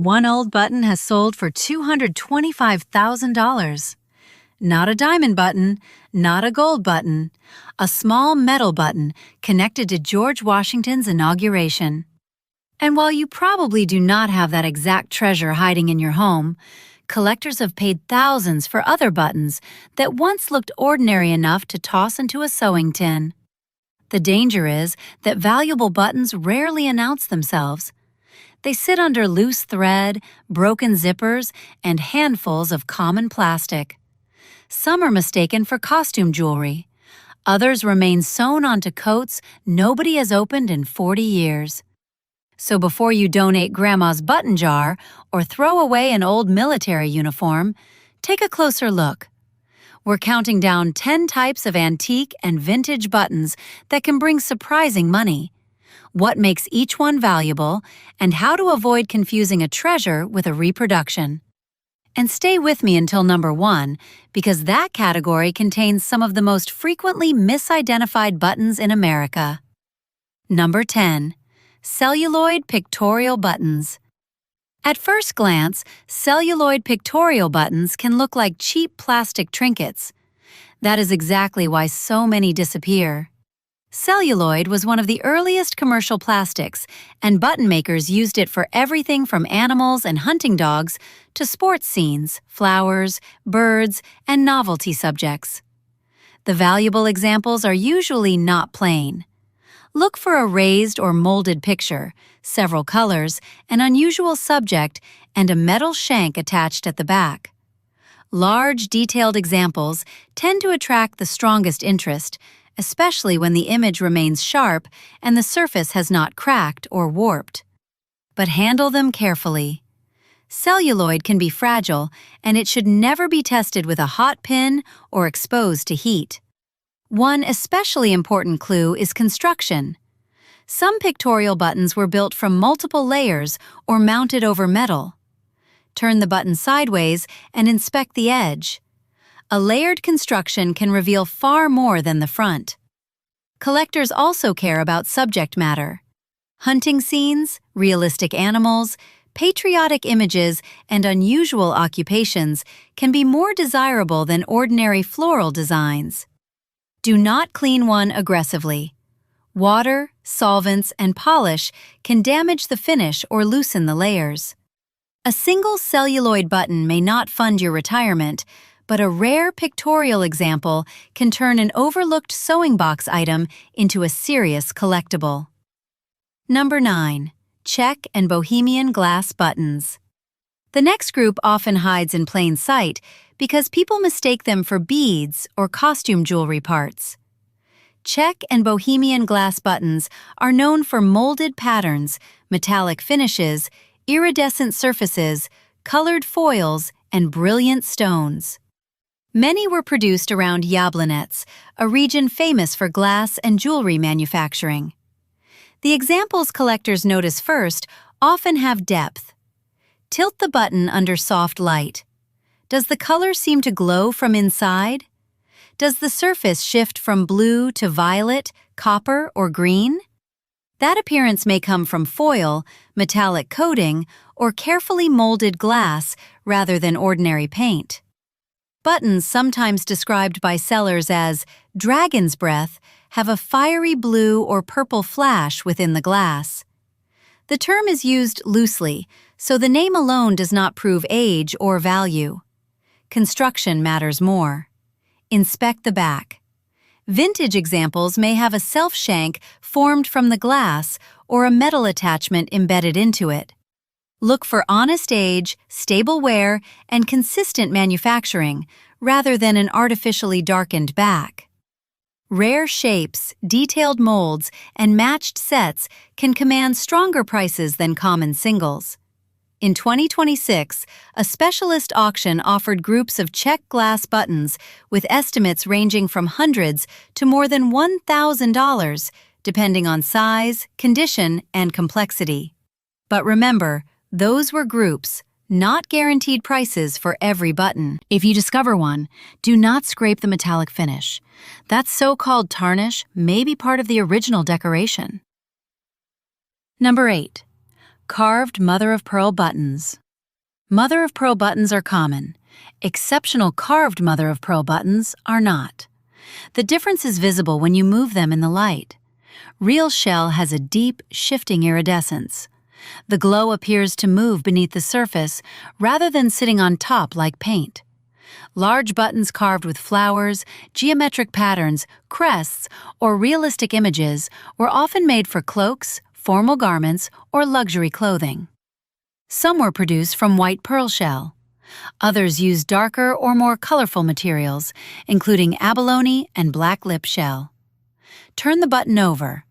One old button has sold for $225,000. Not a diamond button, not a gold button, a small metal button connected to George Washington's inauguration. And while you probably do not have that exact treasure hiding in your home, collectors have paid thousands for other buttons that once looked ordinary enough to toss into a sewing tin. The danger is that valuable buttons rarely announce themselves. They sit under loose thread, broken zippers, and handfuls of common plastic. Some are mistaken for costume jewelry. Others remain sewn onto coats nobody has opened in 40 years. So before you donate Grandma's button jar or throw away an old military uniform, take a closer look. We're counting down 10 types of antique and vintage buttons that can bring surprising money, what makes each one valuable, and how to avoid confusing a treasure with a reproduction. And stay with me until number 1, because that category contains some of the most frequently misidentified buttons in America. Number 10. Celluloid pictorial buttons. At first glance, celluloid pictorial buttons can look like cheap plastic trinkets. That is exactly why so many disappear. Celluloid was one of the earliest commercial plastics, and button makers used it for everything from animals and hunting dogs to sports scenes, flowers, birds, and novelty subjects. The valuable examples are usually not plain. Look for a raised or molded picture, several colors, an unusual subject, and a metal shank attached at the back. Large, detailed examples tend to attract the strongest interest, especially when the image remains sharp and the surface has not cracked or warped. But handle them carefully. Celluloid can be fragile, and it should never be tested with a hot pin or exposed to heat. One especially important clue is construction. Some pictorial buttons were built from multiple layers or mounted over metal. Turn the button sideways and inspect the edge. A layered construction can reveal far more than the front. Collectors also care about subject matter. Hunting scenes, realistic animals, patriotic images, and unusual occupations can be more desirable than ordinary floral designs. Do not clean one aggressively. Water, solvents, and polish can damage the finish or loosen the layers. A single celluloid button may not fund your retirement, but a rare pictorial example can turn an overlooked sewing box item into a serious collectible. Number 9. Czech and Bohemian glass buttons. The next group often hides in plain sight because people mistake them for beads or costume jewelry parts. Czech and Bohemian glass buttons are known for molded patterns, metallic finishes, iridescent surfaces, colored foils, and brilliant stones. Many were produced around Jablonec, a region famous for glass and jewelry manufacturing. The examples collectors notice first often have depth. Tilt the button under soft light. Does the color seem to glow from inside? Does the surface shift from blue to violet, copper, or green? That appearance may come from foil, metallic coating, or carefully molded glass rather than ordinary paint. Buttons, sometimes described by sellers as dragon's breath, have a fiery blue or purple flash within the glass. The term is used loosely, so the name alone does not prove age or value. Construction matters more. Inspect the back. Vintage examples may have a self-shank formed from the glass or a metal attachment embedded into it. Look for honest age, stable wear, and consistent manufacturing, rather than an artificially darkened back. Rare shapes, detailed molds, and matched sets can command stronger prices than common singles. In 2026, a specialist auction offered groups of Czech glass buttons with estimates ranging from hundreds to more than $1,000, depending on size, condition, and complexity. But remember, those were groups, not guaranteed prices for every button. If you discover one, do not scrape the metallic finish. That so-called tarnish may be part of the original decoration. Number 8. Carved mother-of-pearl buttons. Mother-of-pearl buttons are common. Exceptional carved mother-of-pearl buttons are not. The difference is visible when you move them in the light. Real shell has a deep, shifting iridescence. The glow appears to move beneath the surface rather than sitting on top like paint. Large buttons carved with flowers, geometric patterns, crests, or realistic images were often made for cloaks, formal garments, or luxury clothing. Some were produced from white pearl shell. Others used darker or more colorful materials, including abalone and black lip shell. Turn the button over.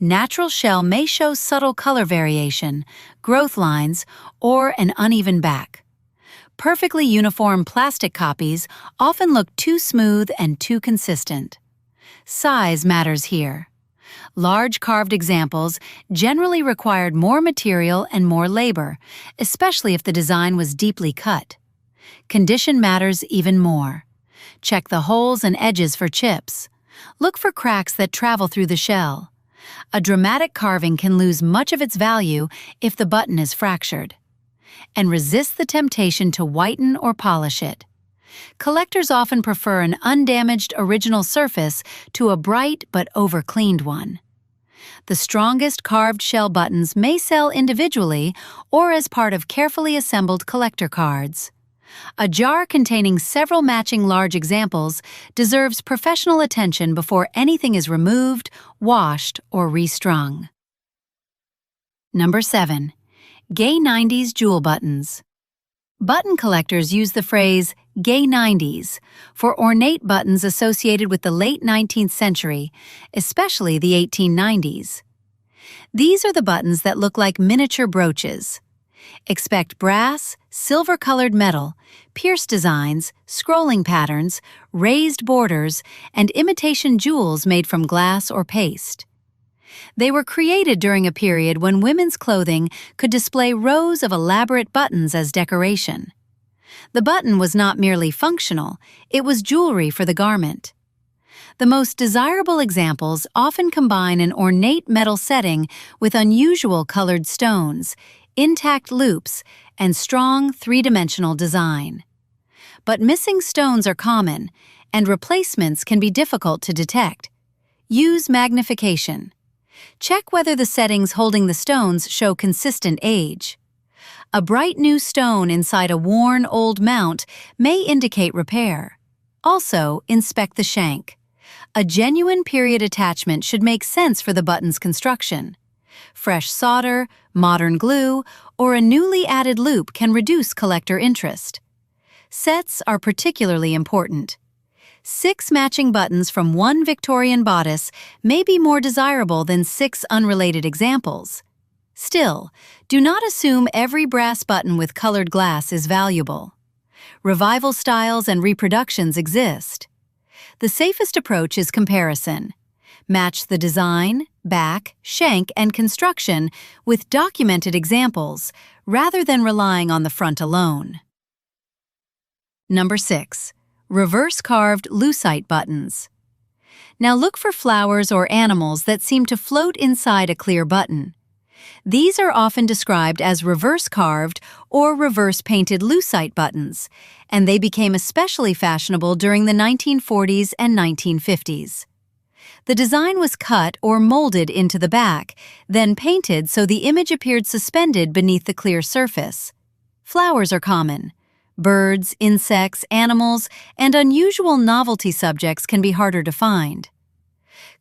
Natural shell may show subtle color variation, growth lines, or an uneven back. Perfectly uniform plastic copies often look too smooth and too consistent. Size matters here. Large carved examples generally required more material and more labor, especially if the design was deeply cut. Condition matters even more. Check the holes and edges for chips. Look for cracks that travel through the shell. A dramatic carving can lose much of its value if the button is fractured. And resist the temptation to whiten or polish it. Collectors often prefer an undamaged original surface to a bright but over-cleaned one. The strongest carved shell buttons may sell individually or as part of carefully assembled collector cards. A jar containing several matching large examples deserves professional attention before anything is removed, washed, or restrung. Number 7. Gay 90s jewel buttons. Button collectors use the phrase gay 90s for ornate buttons associated with the late 19th century, especially the 1890s. These are the buttons that look like miniature brooches. Expect brass, silver-colored metal, pierced designs, scrolling patterns, raised borders, and imitation jewels made from glass or paste. They were created during a period when women's clothing could display rows of elaborate buttons as decoration. The button was not merely functional, it was jewelry for the garment. The most desirable examples often combine an ornate metal setting with unusual colored stones, intact loops, and strong three-dimensional design. But missing stones are common, and replacements can be difficult to detect. Use magnification. Check whether the settings holding the stones show consistent age. A bright new stone inside a worn old mount may indicate repair. Also, inspect the shank. A genuine period attachment should make sense for the button's construction. Fresh solder, modern glue, or a newly added loop can reduce collector interest. Sets are particularly important. 6 matching buttons from one Victorian bodice may be more desirable than 6 unrelated examples. Still, do not assume every brass button with colored glass is valuable. Revival styles and reproductions exist. The safest approach is comparison. Match the design, back, shank, and construction with documented examples, rather than relying on the front alone. Number 6. Reverse-carved lucite buttons. Now look for flowers or animals that seem to float inside a clear button. These are often described as reverse-carved or reverse-painted lucite buttons, and they became especially fashionable during the 1940s and 1950s. The design was cut or molded into the back, then painted so the image appeared suspended beneath the clear surface. Flowers are common. Birds, insects, animals, and unusual novelty subjects can be harder to find.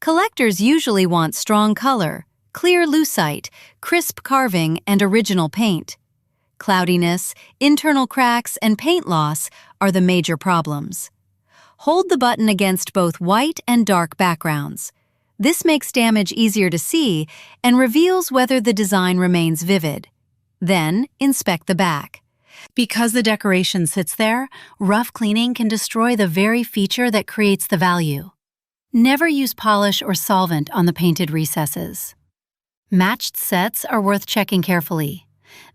Collectors usually want strong color, clear lucite, crisp carving, and original paint. Cloudiness, internal cracks, and paint loss are the major problems. Hold the button against both white and dark backgrounds. This makes damage easier to see and reveals whether the design remains vivid. Then, inspect the back. Because the decoration sits there, rough cleaning can destroy the very feature that creates the value. Never use polish or solvent on the painted recesses. Matched sets are worth checking carefully.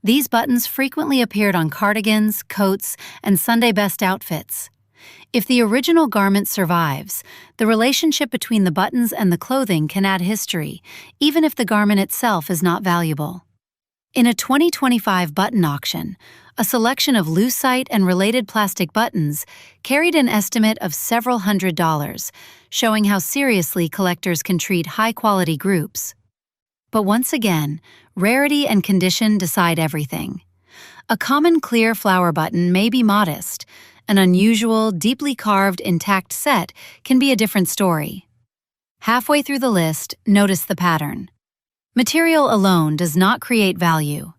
These buttons frequently appeared on cardigans, coats, and Sunday best outfits. If the original garment survives, the relationship between the buttons and the clothing can add history, even if the garment itself is not valuable. In a 2025 button auction, a selection of Lucite and related plastic buttons carried an estimate of several $100s, showing how seriously collectors can treat high-quality groups. But once again, rarity and condition decide everything. A common clear flower button may be modest. An unusual, deeply carved, intact set can be a different story. Halfway through the list, notice the pattern. Material alone does not create value.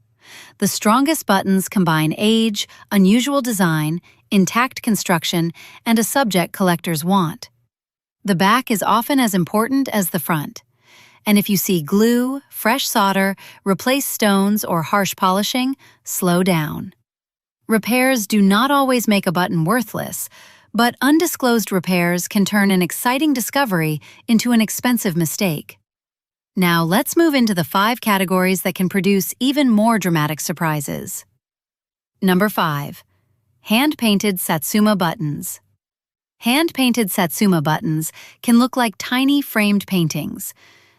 The strongest buttons combine age, unusual design, intact construction, and a subject collectors want. The back is often as important as the front. And if you see glue, fresh solder, replaced stones, or harsh polishing, slow down. Repairs do not always make a button worthless, but undisclosed repairs can turn an exciting discovery into an expensive mistake. Now let's move into the 5 categories that can produce even more dramatic surprises. Number 5. Hand-painted Satsuma buttons. Hand-painted Satsuma buttons can look like tiny framed paintings.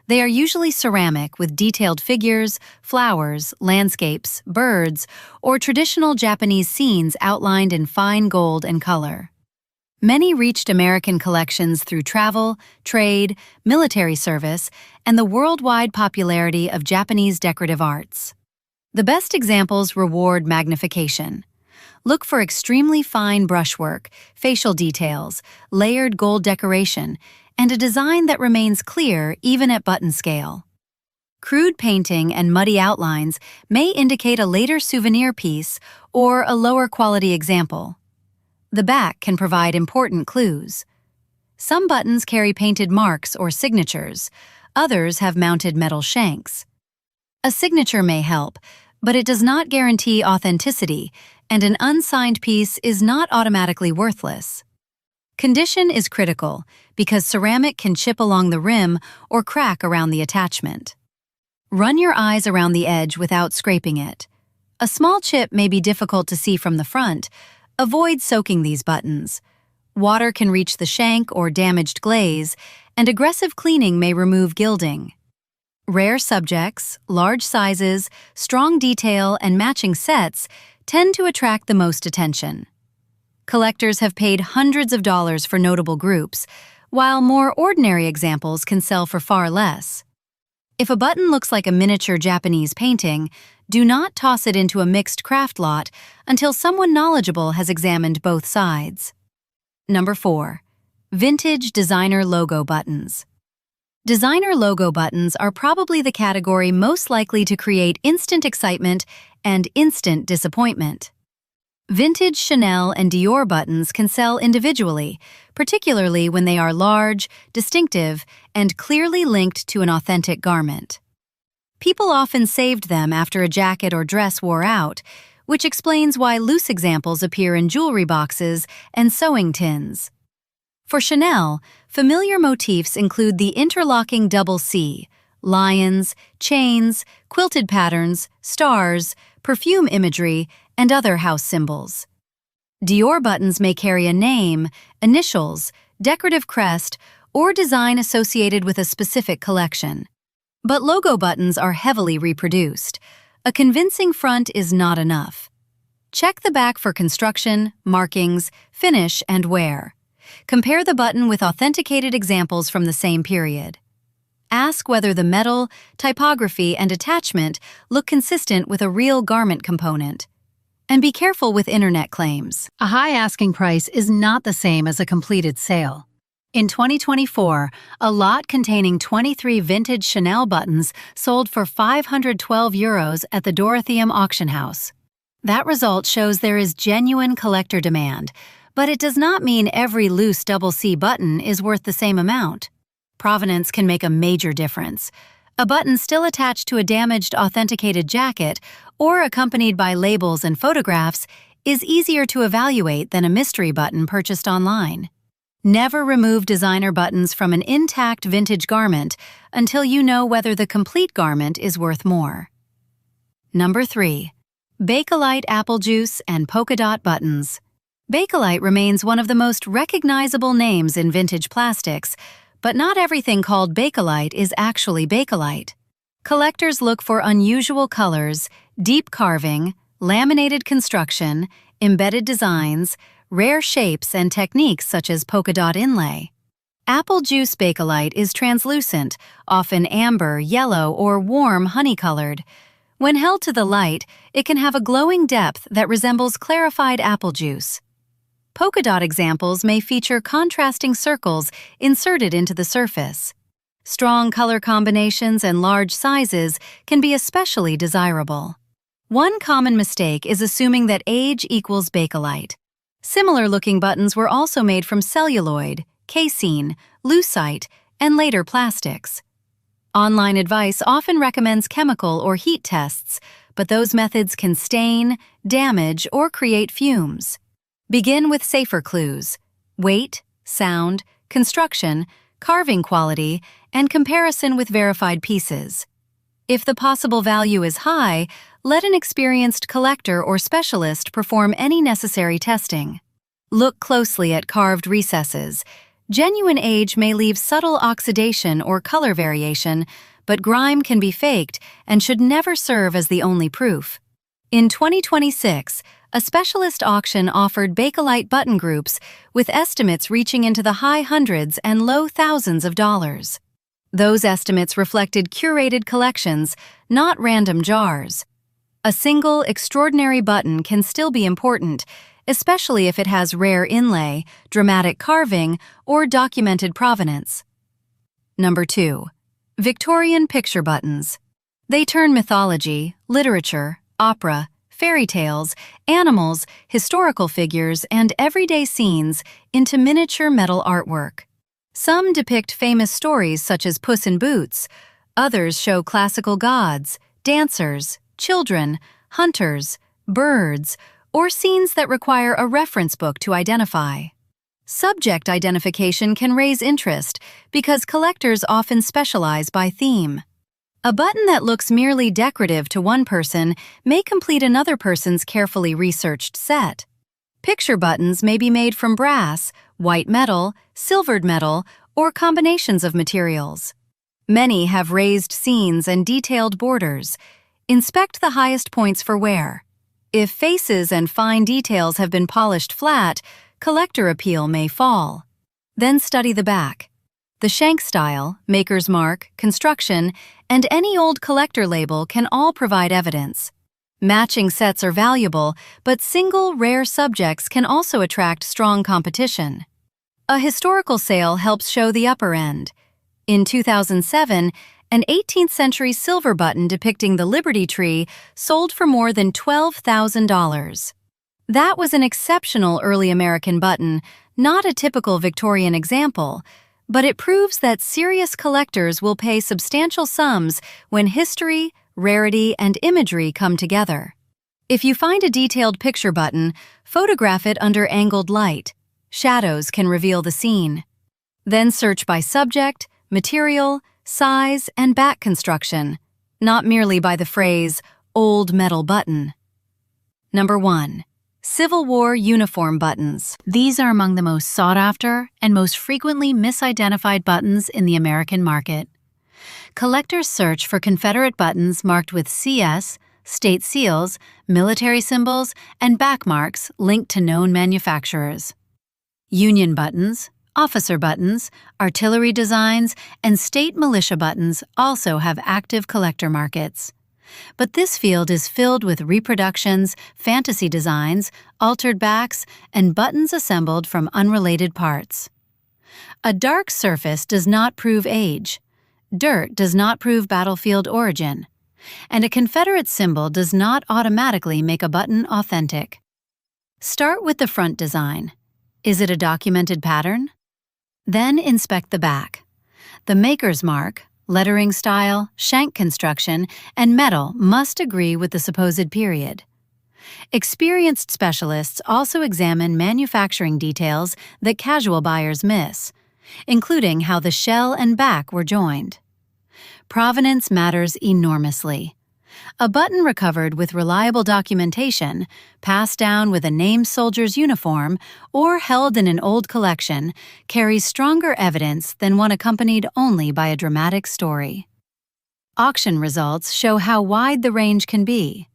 They are usually ceramic with detailed figures, flowers, landscapes, birds, or traditional Japanese scenes outlined in fine gold and color. Many reached American collections through travel, trade, military service, and the worldwide popularity of Japanese decorative arts. The best examples reward magnification. Look for extremely fine brushwork, facial details, layered gold decoration, and a design that remains clear even at button scale. Crude painting and muddy outlines may indicate a later souvenir piece or a lower quality example. The back can provide important clues. Some buttons carry painted marks or signatures. Others have mounted metal shanks. A signature may help, but it does not guarantee authenticity, and an unsigned piece is not automatically worthless. Condition is critical because ceramic can chip along the rim or crack around the attachment. Run your eyes around the edge without scraping it. A small chip may be difficult to see from the front. Avoid soaking these buttons. Water can reach the shank or damaged glaze, and aggressive cleaning may remove gilding. Rare subjects, large sizes, strong detail, and matching sets tend to attract the most attention. Collectors have paid hundreds of dollars for notable groups, while more ordinary examples can sell for far less. If a button looks like a miniature Japanese painting, do not toss it into a mixed craft lot until someone knowledgeable has examined both sides. Number 4. Vintage designer logo buttons. Designer logo buttons are probably the category most likely to create instant excitement and instant disappointment. Vintage Chanel and Dior buttons can sell individually, particularly when they are large, distinctive, and clearly linked to an authentic garment. People often saved them after a jacket or dress wore out, which explains why loose examples appear in jewelry boxes and sewing tins. For Chanel, familiar motifs include the interlocking double C, lions, chains, quilted patterns, stars, perfume imagery, and other house symbols. Dior buttons may carry a name, initials, decorative crest, or design associated with a specific collection. But logo buttons are heavily reproduced. A convincing front is not enough. Check the back for construction, markings, finish, and wear. Compare the button with authenticated examples from the same period. Ask whether the metal, typography, and attachment look consistent with a real garment component. And be careful with internet claims. A high asking price is not the same as a completed sale. In 2024, a lot containing 23 vintage Chanel buttons sold for €512 at the Dorotheum Auction House. That result shows there is genuine collector demand, but it does not mean every loose double C button is worth the same amount. Provenance can make a major difference. A button still attached to a damaged authenticated jacket or accompanied by labels and photographs is easier to evaluate than a mystery button purchased online. Never remove designer buttons from an intact vintage garment until you know whether the complete garment is worth more. Number 3. Bakelite apple juice and polka dot buttons. Bakelite remains one of the most recognizable names in vintage plastics, but not everything called Bakelite is actually Bakelite. Collectors look for unusual colors, deep carving, laminated construction, embedded designs, rare shapes, and techniques such as polka dot inlay. Apple juice bakelite is translucent, often amber, yellow, or warm honey-colored. When held to the light, it can have a glowing depth that resembles clarified apple juice. Polka dot examples may feature contrasting circles inserted into the surface. Strong color combinations and large sizes can be especially desirable. One common mistake is assuming that age equals bakelite. Similar-looking buttons were also made from celluloid, casein, lucite, and later plastics. Online advice often recommends chemical or heat tests, but those methods can stain, damage, or create fumes. Begin with safer clues: weight, sound, construction, carving quality, and comparison with verified pieces. If the possible value is high, let an experienced collector or specialist perform any necessary testing. Look closely at carved recesses. Genuine age may leave subtle oxidation or color variation, but grime can be faked and should never serve as the only proof. In 2026, a specialist auction offered bakelite button groups with estimates reaching into the high hundreds and low thousands of dollars. Those estimates reflected curated collections, not random jars. A single, extraordinary button can still be important, especially if it has rare inlay, dramatic carving, or documented provenance. Number 2. Victorian picture buttons. They turn mythology, literature, opera, fairy tales, animals, historical figures, and everyday scenes into miniature metal artwork. Some depict famous stories such as Puss in Boots. Others show classical gods, dancers, children, hunters, birds, or scenes that require a reference book to identify. Subject identification can raise interest because collectors often specialize by theme. A button that looks merely decorative to one person may complete another person's carefully researched set. Picture buttons may be made from brass, white metal, silvered metal, or combinations of materials. Many have raised scenes and detailed borders. Inspect the highest points for wear. If faces and fine details have been polished flat, collector appeal may fall. Then study the back. The shank style, maker's mark, construction, and any old collector label can all provide evidence. Matching sets are valuable, but single, rare subjects can also attract strong competition. A historical sale helps show the upper end. In 2007, an 18th-century silver button depicting the Liberty Tree sold for more than $12,000. That was an exceptional early American button, not a typical Victorian example, but it proves that serious collectors will pay substantial sums when history, rarity, and imagery come together. If you find a detailed picture button, photograph it under angled light. Shadows can reveal the scene. Then search by subject, material, size, and back construction, not merely by the phrase, "old metal button." Number 1. Civil War uniform buttons. These are among the most sought-after and most frequently misidentified buttons in the American market. Collectors search for Confederate buttons marked with CS, state seals, military symbols, and back marks linked to known manufacturers. Union buttons, officer buttons, artillery designs, and state militia buttons also have active collector markets. But this field is filled with reproductions, fantasy designs, altered backs, and buttons assembled from unrelated parts. A dark surface does not prove age. Dirt does not prove battlefield origin. And a Confederate symbol does not automatically make a button authentic. Start with the front design. Is it a documented pattern? Then inspect the back. The maker's mark, lettering style, shank construction, and metal must agree with the supposed period. Experienced specialists also examine manufacturing details that casual buyers miss, including how the shell and back were joined. Provenance matters enormously. A button recovered with reliable documentation, passed down with a named soldier's uniform, or held in an old collection, carries stronger evidence than one accompanied only by a dramatic story. Auction results show how wide the range can be.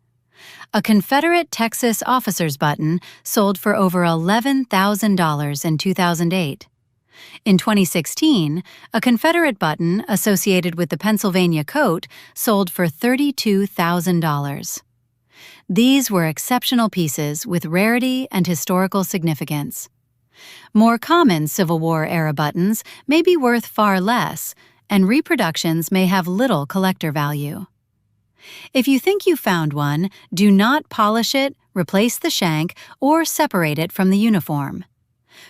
A Confederate Texas officer's button sold for over $11,000 in 2008. In 2016, a Confederate button associated with the Pennsylvania coat sold for $32,000. These were exceptional pieces with rarity and historical significance. More common Civil War-era buttons may be worth far less, and reproductions may have little collector value. If you think you found one, do not polish it, replace the shank, or separate it from the uniform.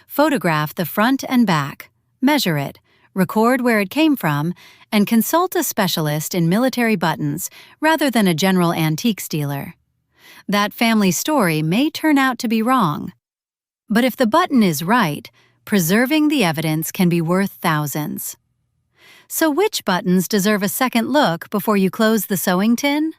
Photograph the front and back, measure it, record where it came from, and consult a specialist in military buttons rather than a general antiques dealer. That family story may turn out to be wrong. But if the button is right, preserving the evidence can be worth thousands. So which buttons deserve a second look before you close the sewing tin?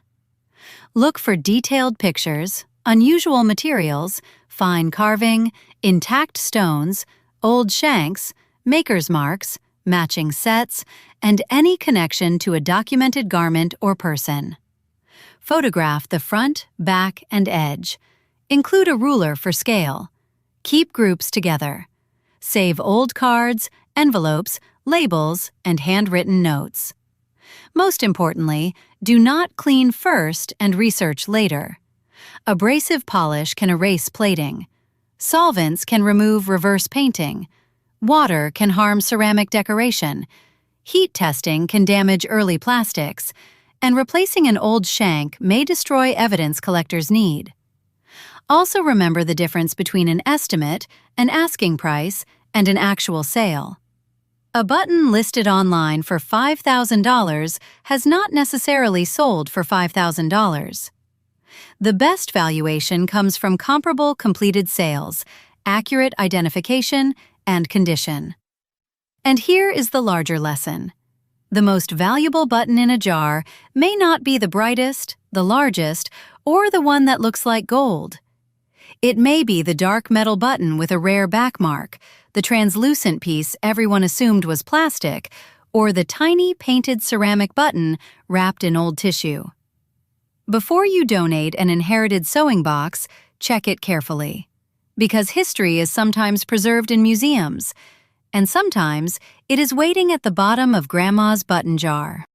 Look for detailed pictures, unusual materials, fine carving, intact stones, old shanks, maker's marks, matching sets, and any connection to a documented garment or person. Photograph the front, back, and edge. Include a ruler for scale. Keep groups together. Save old cards, envelopes, labels, and handwritten notes. Most importantly, do not clean first and research later. Abrasive polish can erase plating. Solvents can remove reverse painting. Water can harm ceramic decoration. Heat testing can damage early plastics. And replacing an old shank may destroy evidence collectors need. Also remember the difference between an estimate, an asking price, and an actual sale. A button listed online for $5,000 has not necessarily sold for $5,000. The best valuation comes from comparable completed sales, accurate identification, and condition. And here is the larger lesson. The most valuable button in a jar may not be the brightest, the largest, or the one that looks like gold. It may be the dark metal button with a rare back mark, the translucent piece everyone assumed was plastic, or the tiny painted ceramic button wrapped in old tissue. Before you donate an inherited sewing box, check it carefully. Because history is sometimes preserved in museums, and sometimes it is waiting at the bottom of Grandma's button jar.